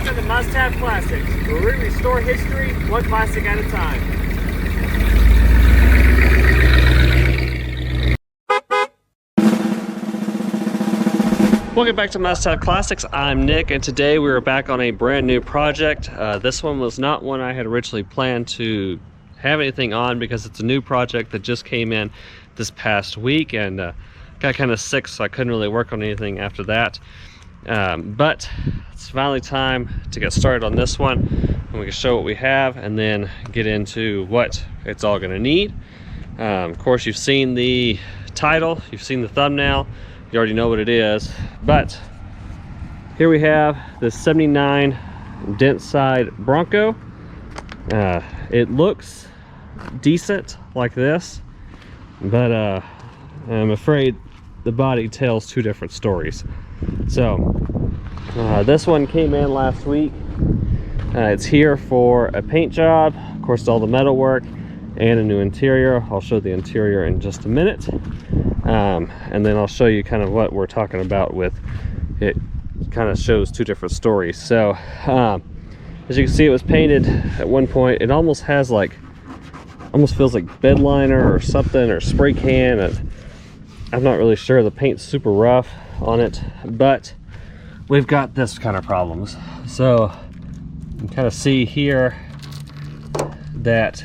Welcome to Must Have Classics, where we restore history one classic at a time. Welcome back to Must Have Classics. I'm Nick, and today we are back on a brand new project. This one was not one I had originally planned to have anything on because it's a new project that just came in this past week, and got kind of sick, so I couldn't really work on anything after that. But it's finally time to get started on this one, and we can show what we have and then get into what it's all going to need. Of course, you've seen the title, you've seen the thumbnail, you already know what it is. But here we have the 79 dent side Bronco. It looks decent like this, but I'm afraid the body tells two different stories. So this one came in last week. It's here for a paint job, of course, all the metal work and a new interior. I'll show the interior in just a minute, and then I'll show you kind of what we're talking about with it. Kind of shows two different stories. So as you can see, it was painted at one point. It almost has like, almost feels like bed liner or something, or spray can. I'm not really sure. The paint's super rough on it, but we've got this kind of problems. So you can kind of see here that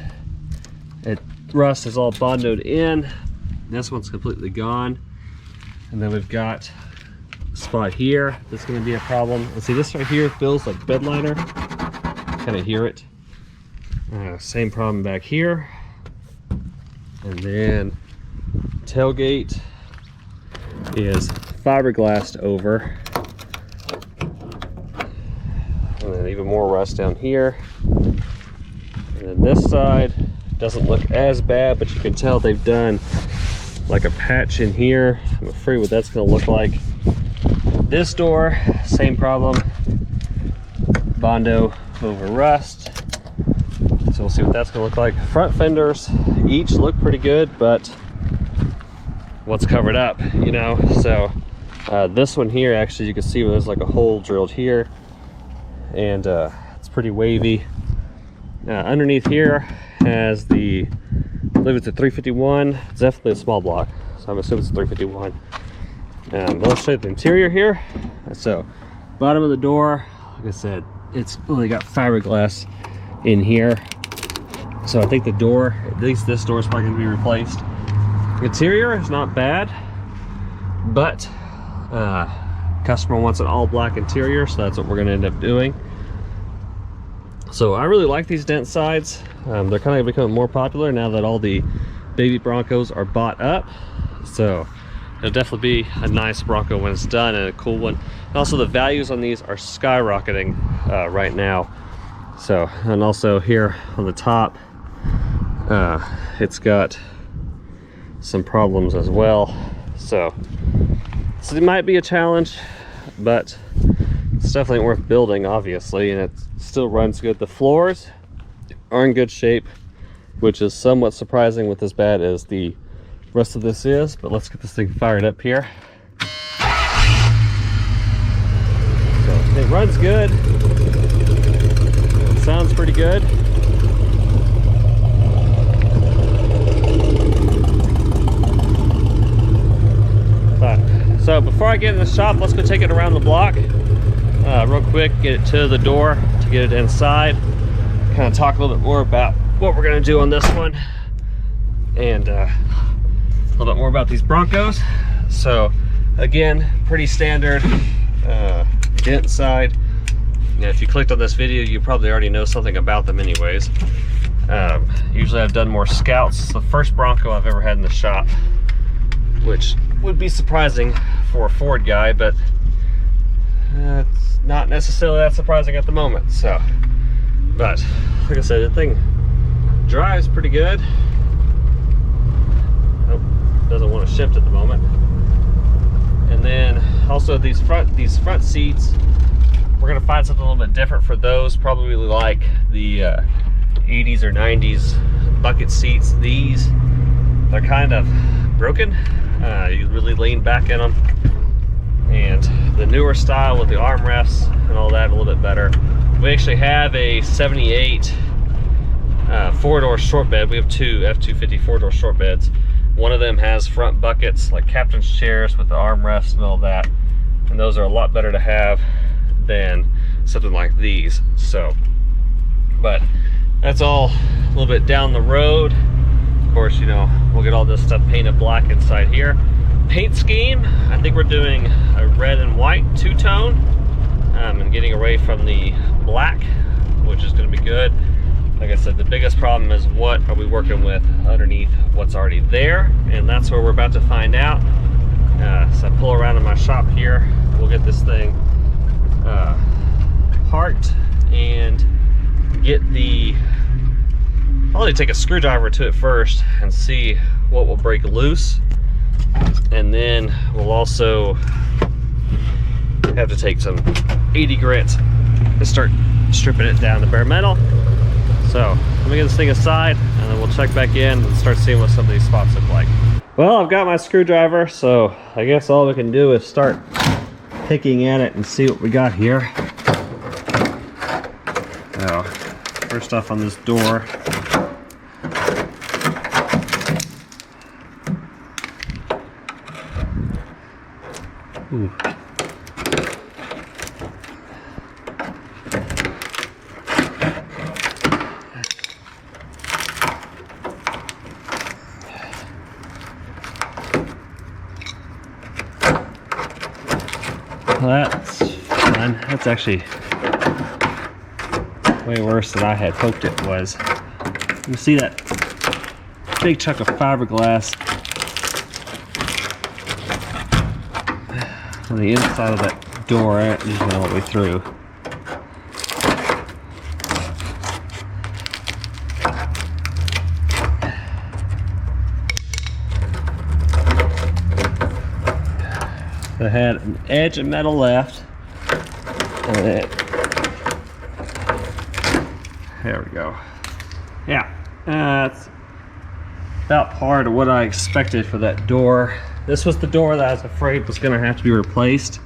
rust is all bondoed in. This one's completely gone, and then we've got a spot here that's going to be a problem. Let's see, this right here feels like bed liner. Kind of hear it. Same problem back here, and then tailgate is fiberglassed over, and then even more rust down here. And then this side doesn't look as bad, but you can tell they've done like a patch in here. I'm afraid what that's going to look like. This door, same problem, Bondo over rust. So we'll see what that's going to look like. Front fenders each look pretty good, but what's covered up, you know? So this one here, actually, you can see there's like a hole drilled here, and it's pretty wavy. Underneath here has the, I believe it's a 351. It's definitely a small block, so I'm assuming it's a 351. I'll show you the interior here. So bottom of the door, like I said, it's only got fiberglass in here. So I think the door, at least this door, is probably going to be replaced. Interior is not bad, but customer wants an all black interior, so that's what we're going to end up doing. So I really like these dent sides. They're kind of becoming more popular now that all the baby Broncos are bought up. So it'll definitely be a nice Bronco when it's done, and a cool one. And also the values on these are skyrocketing right now. So, and also here on the top, it's got some problems as well. So it might be a challenge, but it's definitely worth building, obviously, and it still runs good. The floors are in good shape, which is somewhat surprising with as bad as the rest of this is. But let's get this thing fired up here. So it runs good. It sounds pretty good. So before I get in the shop, let's go take it around the block real quick, get it to the door to get it inside, kind of talk a little bit more about what we're going to do on this one, and a little bit more about these Broncos. So again, pretty standard dent side. Now, if you clicked on this video, you probably already know something about them anyways. Usually I've done more Scouts. It's the first Bronco I've ever had in the shop, which would be surprising for a Ford guy, but it's not necessarily that surprising at the moment. So, but like I said, the thing drives pretty good. Oh, doesn't want to shift at the moment. And then also these front seats, we're gonna find something a little bit different for those. Probably like the 80s or 90s bucket seats. These, they're kind of broken. You really lean back in them, and the newer style with the armrests and all that, a little bit better. We actually have a 78 four-door short bed. We have two F-250 four-door short beds. One of them has front buckets, like captain's chairs with the armrests and all that. And those are a lot better to have than something like these. So, but that's all a little bit down the road. Of course, you know, we'll get all this stuff painted black inside here. Paint scheme, I think we're doing a red and white two-tone, and getting away from the black, which is going to be good. Like I said, the biggest problem is what are we working with underneath what's already there, and that's where we're about to find out. So I pull around in my shop here, we'll get this thing parked and get the, I'll only take a screwdriver to it first and see what will break loose, and then we'll also have to take some 80 grit and start stripping it down to bare metal. So let me get this thing aside and then we'll check back in and start seeing what some of these spots look like. Well, I've got my screwdriver, so I guess all we can do is start picking at it and see what we got here. Now, first off on this door, ooh. Well, that's fun. That's actually way worse than I had hoped it was. You see that big chunk of fiberglass on the inside of that door. It just went all the way through. I had an edge of metal left, and there we go. Yeah, that's about part of what I expected for that door. This was the door that I was afraid was going to have to be replaced,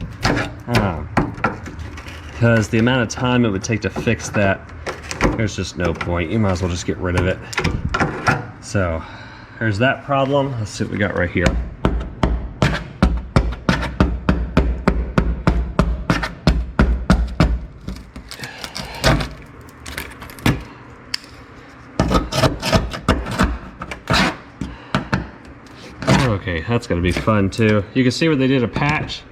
because the amount of time it would take to fix that, there's just no point. You might as well just get rid of it. So there's that problem. Let's see what we got right here. Okay, that's gonna be fun too. You can see where they did a patch,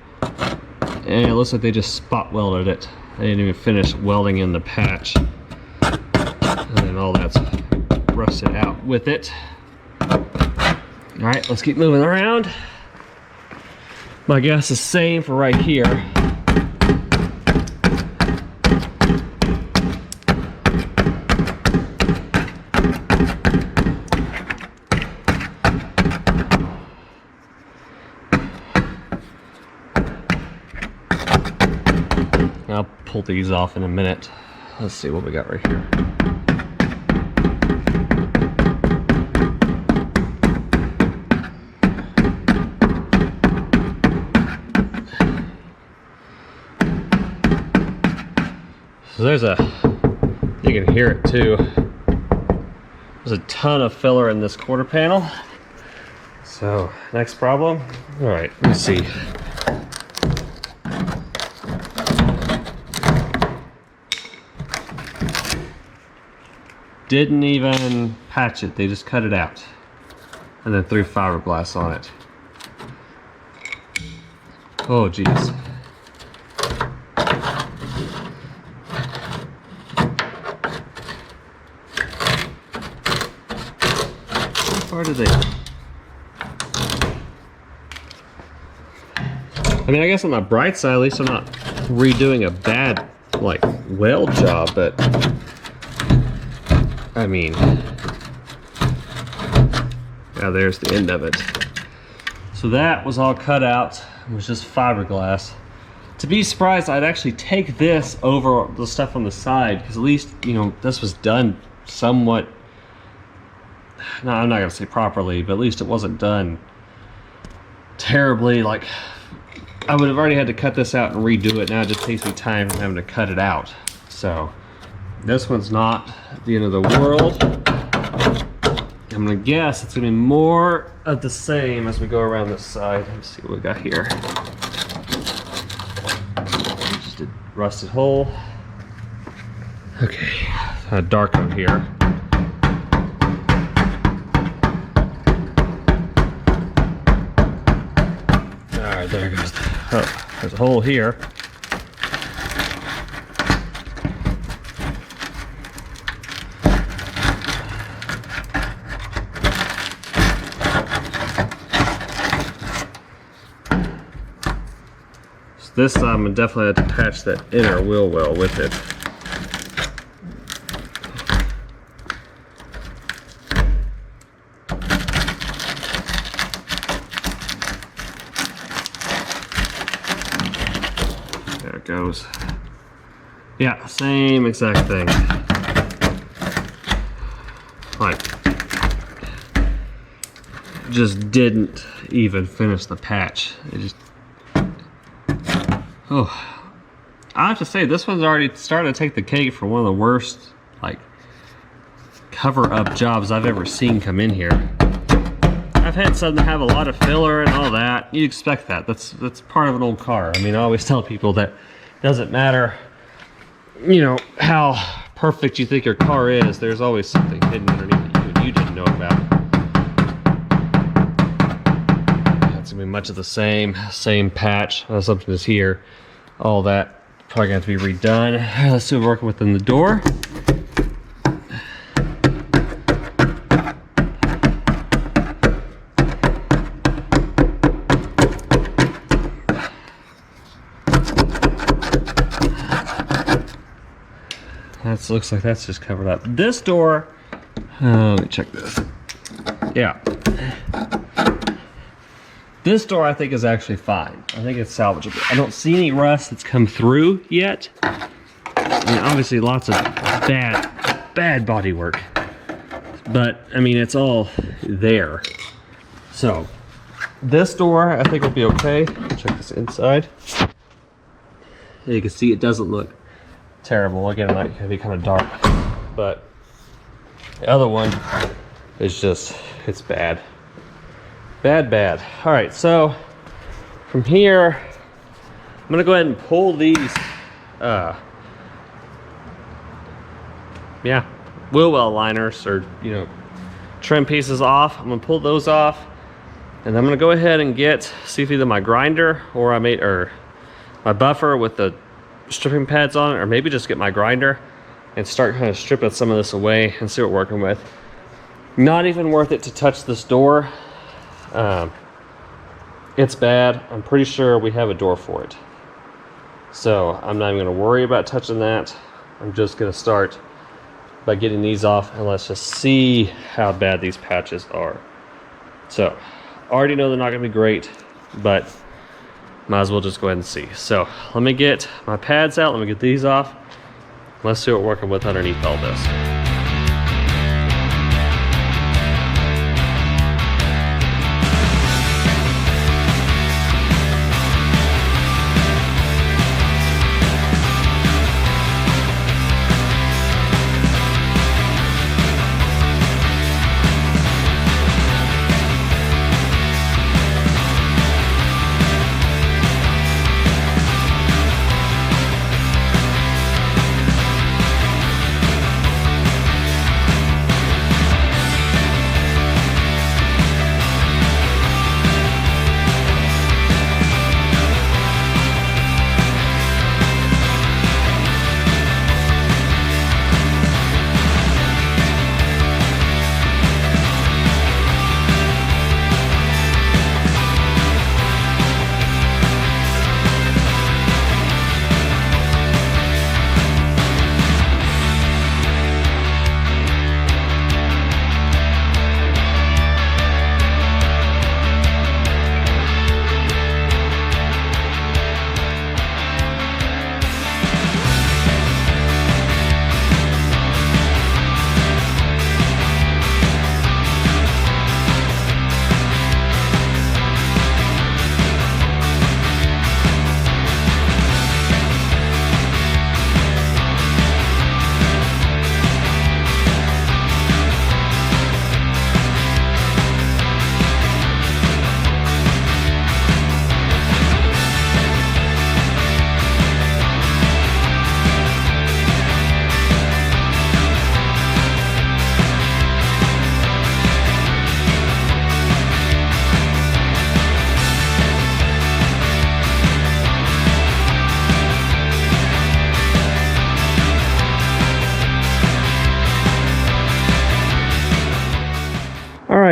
and it looks like they just spot welded it. They didn't even finish welding in the patch, and then all that's rusted out with it. All right, let's keep moving around. My guess is same for right here. I'll pull these off in a minute. Let's see what we got right here. So there's a, you can hear it too. There's a ton of filler in this quarter panel. So next problem. All right, let's see. Didn't even patch it, they just cut it out and then threw fiberglass on it. Oh geez. How far did they? I mean, I guess on the bright side, at least I'm not redoing a bad like weld job, but I mean, yeah, there's the end of it. So that was all cut out. It was just fiberglass. To be surprised, I'd actually take this over the stuff on the side, because at least, you know, this was done somewhat, no, I'm not gonna say properly, but at least it wasn't done terribly. Like, I would have already had to cut this out and redo it. Now it just takes me time from having to cut it out. So this one's not the end of the world. I'm gonna guess it's gonna be more of the same as we go around this side. Let's see what we got here. Just a rusted hole. Okay, dark over here. All right, there goes. Oh, there's a hole here. This time I'm definitely have to patch that inner wheel well with it. There it goes. Yeah, same exact thing. Like, just didn't even finish the patch. It just, oh, I have to say this one's already starting to take the cake for one of the worst like cover-up jobs I've ever seen come in here. I've had some that have a lot of filler and all that. You expect that. That's part of an old car. I mean, I always tell people that it doesn't matter, you know, how perfect you think your car is. There's always something hidden underneath you didn't know about. It's gonna be much of the same patch. Something is here. All that probably gonna have to be redone. Let's see what we're working with in the door. That looks like that's just covered up. This door, let me check this. Yeah. This door I think is actually fine. I think it's salvageable. I don't see any rust that's come through yet. I mean, obviously lots of bad body work. But, I mean, it's all there. So, this door I think will be okay. Check this inside. You can see it doesn't look terrible. Again, it might be kind of dark. But the other one is just, it's bad. Bad. All right, so from here, I'm gonna go ahead and pull these, wheel well liners or, you know, trim pieces off. I'm gonna pull those off, and I'm gonna go ahead and see if either my grinder or my buffer with the stripping pads on it, or maybe just get my grinder and start kind of stripping some of this away and see what we're working with. Not even worth it to touch this door. It's bad. I'm pretty sure we have a door for it. So I'm not even going to worry about touching that. I'm just going to start by getting these off, and let's just see how bad these patches are. So I already know they're not going to be great, but might as well just go ahead and see. So let me get my pads out. Let me get these off. Let's see what we're working with underneath all this.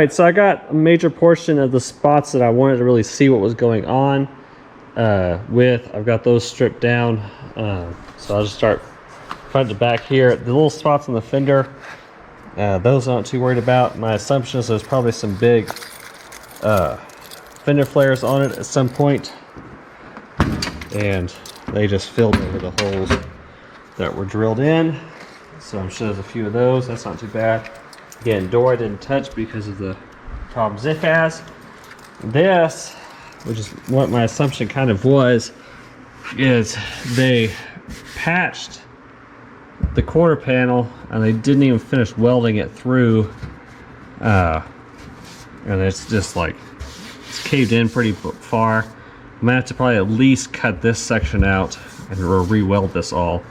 right, so I got a major portion of the spots that I wanted to really see what was going on with. I've got those stripped down. So I'll just start front to back here. The little spots on the fender, those I'm not too worried about. My assumption is there's probably some big fender flares on it at some point, and they just filled over the holes that were drilled in. So I'm sure there's a few of those. That's not too bad. Again, door I didn't touch because of the problems it has. This, which is what my assumption kind of was, is they patched the quarter panel and they didn't even finish welding it through, and it's just like it's caved in pretty far. I'm gonna have to probably at least cut this section out and re-weld this all.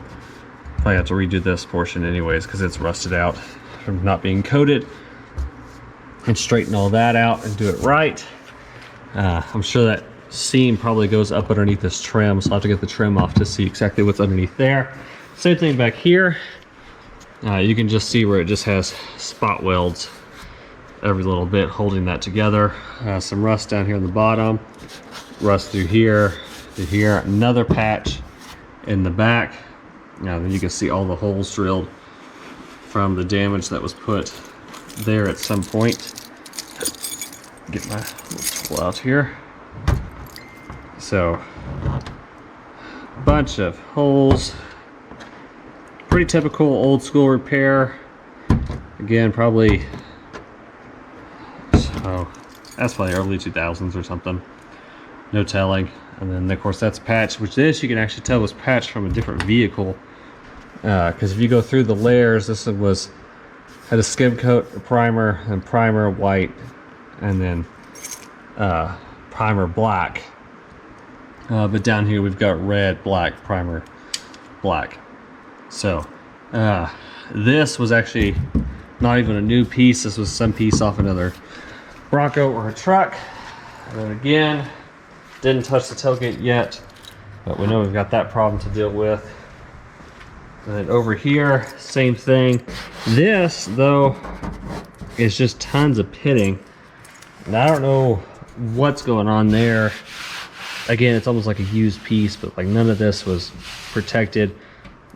Probably have to redo this portion anyways because it's rusted out from not being coated, and straighten all that out and do it right. I'm sure that seam probably goes up underneath this trim, so I'll have to get the trim off to see exactly what's underneath there. Same thing back here. You can just see where it just has spot welds every little bit holding that together. Some rust down here on the bottom, rust through here to here, another patch in the back. Now then you can see all the holes drilled from the damage that was put there at some point. Get my little tool out here. So, bunch of holes. Pretty typical old school repair. Again, probably, so that's probably early 2000s or something. No telling. And then of course that's patched, which this you can actually tell was patched from a different vehicle. Because if you go through the layers, this was had a skim coat, a primer, and primer white, and then primer black. But down here we've got red, black, primer, black. So this was actually not even a new piece. This was some piece off another Bronco or a truck. And then again, didn't touch the tailgate yet, but we know we've got that problem to deal with. And then over here, same thing. This, though, is just tons of pitting. And I don't know what's going on there. Again, it's almost like a used piece, but like none of this was protected.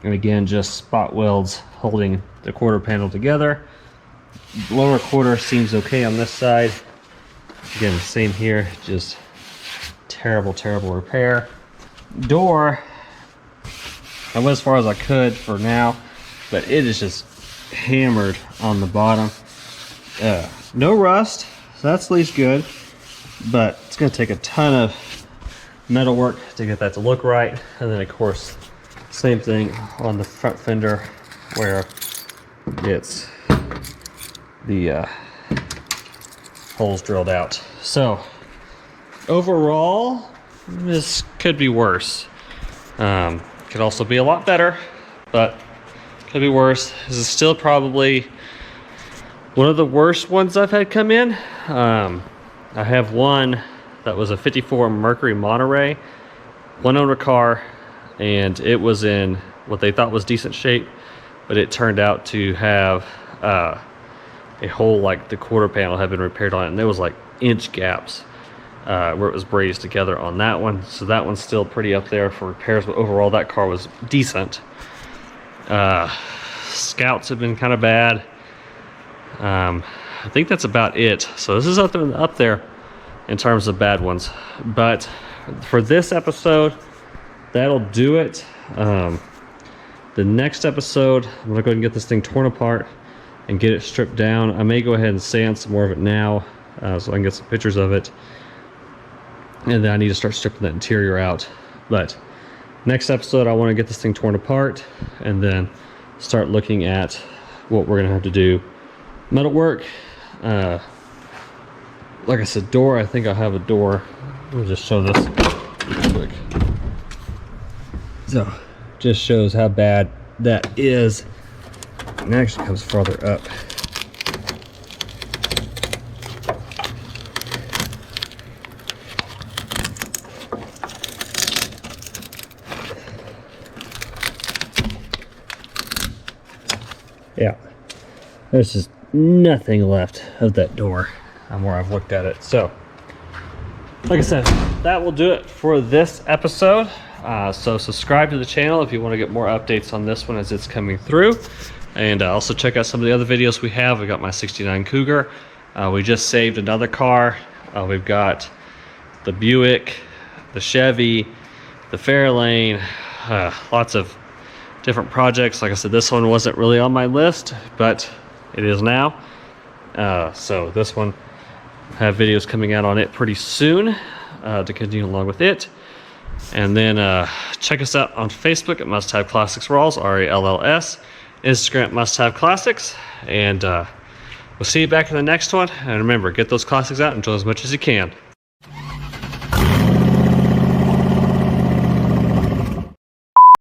And again, just spot welds holding the quarter panel together. Lower quarter seems okay on this side. Again, same here, just terrible, terrible repair. Door, I went as far as I could for now, but it is just hammered on the bottom. No rust, so that's at least good, but it's going to take a ton of metal work to get that to look right. And then of course, same thing on the front fender where it's the holes drilled out. So overall, this could be worse. Could also be a lot better, but could be worse. This is still probably one of the worst ones I've had come in. I have one that was a 54 Mercury Monterey, one owner car, and it was in what they thought was decent shape, but it turned out to have a hole, like the quarter panel had been repaired on it, and there was like inch gaps where it was brazed together on that one. So that one's still pretty up there for repairs, but overall that car was decent. Scouts have been kind of bad. I think that's about it. So this is up there in terms of bad ones, but for this episode, that'll do it. The next episode, I'm gonna go ahead and get this thing torn apart and get it stripped down. I may go ahead and sand some more of it now, so I can get some pictures of it. And then I need to start stripping that interior out. But next episode, I want to get this thing torn apart and then start looking at what we're gonna have to do. Metal work. Like I said, door, I think I'll have a door. Let me just show this real quick. So, just shows how bad that is. And it actually comes farther up. Yeah, there's just nothing left of that door. where I've looked at it. So like I said, that will do it for this episode. So subscribe to the channel if you want to get more updates on this one as it's coming through. And also check out some of the other videos we have. We got my 69 Cougar. We just saved another car. We've got the Buick, the Chevy, the Fairlane, lots of different projects. Like I said, this one wasn't really on my list, but it is now. So this one, have videos coming out on it pretty soon to continue along with it. And then check us out on Facebook at Must Have Classics Ralls, RALLS. Instagram Must Have Classics. And we'll see you back in the next one. And remember, get those classics out and enjoy as much as you can.